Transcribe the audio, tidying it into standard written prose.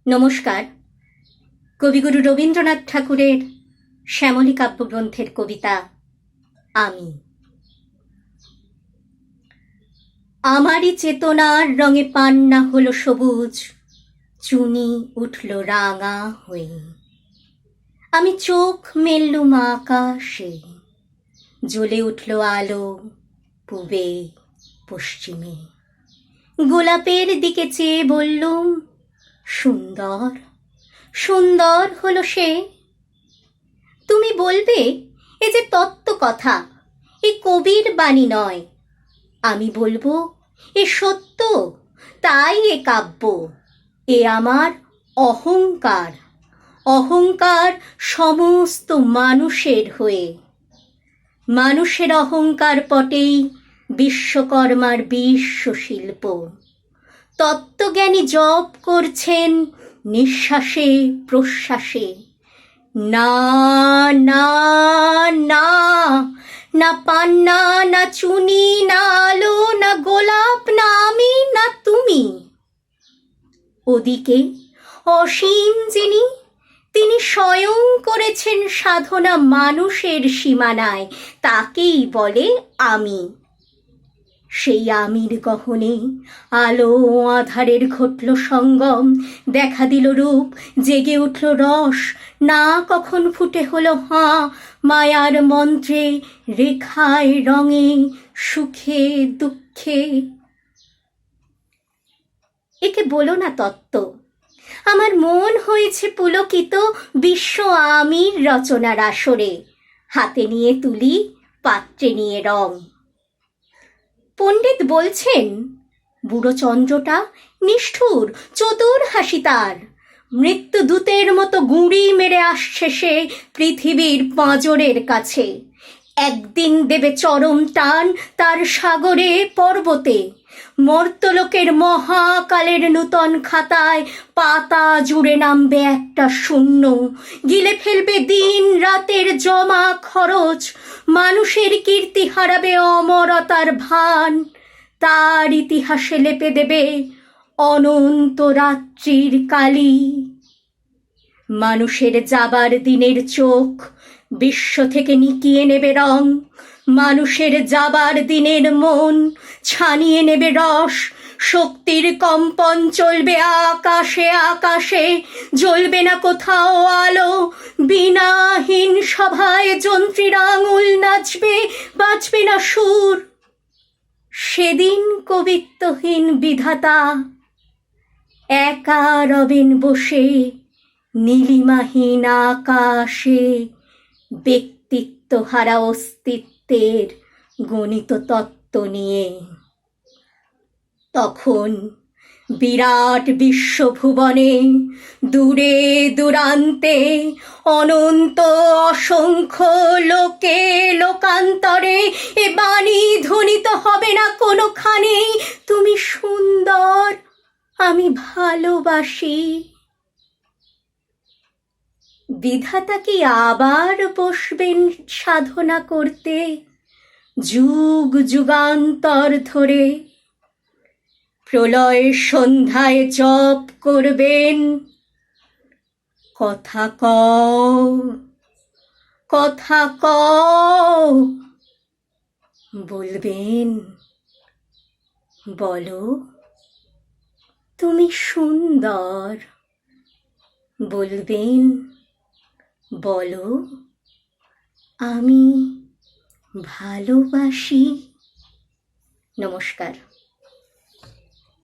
নমস্কার। কবিগুরু রবীন্দ্রনাথ ঠাকুরের শ্যামলী কাব্যগ্রন্থের কবিতা আমি। আমারই চেতনার রঙে পান্না হলো সবুজ, চুনি উঠল রাঙা হয়ে। আমি চোখ মেললুম আকাশে, জ্বলে উঠল আলো পূবে পশ্চিমে। গোলাপের দিকে চেয়ে বললুম, সুন্দর সুন্দর হলো সে। তুমি বলবে এ যে তত্ত্ব কথা, এ কবির বাণী নয়। আমি বলবো এ সত্য, তাই এ কাব্য। এ আমার অহংকার, অহংকার সমস্ত মানুষের হয়ে। মানুষের অহংকার পটেই বিশ্বকর্মার বিশ্বশিল্প। তত্ত্বজ্ঞানী জপ করছেন নিঃশ্বাসে প্রশ্বাসে। না না না, না পান্না, না চুনি, না আলো, না গোলাপ, না আমি, না তুমি। ওদিকে অসীম যিনি, তিনি স্বয়ং করেছেন সাধনা মানুষের সীমানায়, তাকেই বলে আমি। সেই আমির গহনে আলো ও আধারের ঘটল সঙ্গম, দেখা দিল রূপ, জেগে উঠল রস। না কখন ফুটে হলো হাঁ, মায়ার মন্ত্রে, রেখায় রঙে, সুখে দুঃখে। একে বলো না তত্ত্ব, আমার মন হয়েছে পুলকিত বিশ্ব আমির রচনার আসরে। হাতে নিয়ে তুলি, পাত্রে নিয়ে রং। পণ্ডিত বলছেন বুড়ো চন্দ্রটা নিষ্ঠুর, চতুর হাসি তার। মৃত্যুদূতের মতো গুঁড়ি মেরে আসছে সে পৃথিবীর পাঁজরের কাছে। একদিন দেবে চরম টান তার সাগরে পর্বতে। মর্তলোকের মহাকালের নূতন খাতায় পাতা জুড়ে নামবে একটা শূন্য, গিলে ফেলবে দিন রাতের জমা খরচ। মানুষের কীর্তি হারাবে অমরতার ভান, তার ইতিহাসে লেপে দেবে অনন্ত রাত্রির কালি। মানুষের যাবার দিনের চোখ বিশ্ব থেকে নিকিয়ে নেবে রং। মানুষের যাবার দিনের মন ছানিয়ে নেবে রস। শক্তির কম্পন চলবে আকাশে আকাশে, জ্বলবে না কোথাও আলো। বিনাহীন সভায় যন্ত্রীর আঙুল নাচবে, বাজবে না সুর। সেদিন কবিত্বহীন বিধাতা একা রবেন বসে নীলিমাহীন আকাশে, ব্যক্তিত্ব হারা অস্তিত্বের গণিত তত্ত্ব নিয়ে। তখন বিরাট বিশ্বভুবনে, দূরে দূরান্তে, অনন্ত অসংখ্য লোকে লোকান্তরে এ বাণী ধ্বনিত হবে না কোনোখানে, তুমি সুন্দর, আমি ভালোবাসি। বিধাতা কি আবার বসবেন সাধনা করতে যুগ যুগান্তর ধরে? প্রলয় সন্ধ্যায় জপ করবেন, কথা কও, কথা কও, বলবেন বলো তুমি সুন্দর, বলবেন বলো আমি ভালোবাসি। নমস্কার।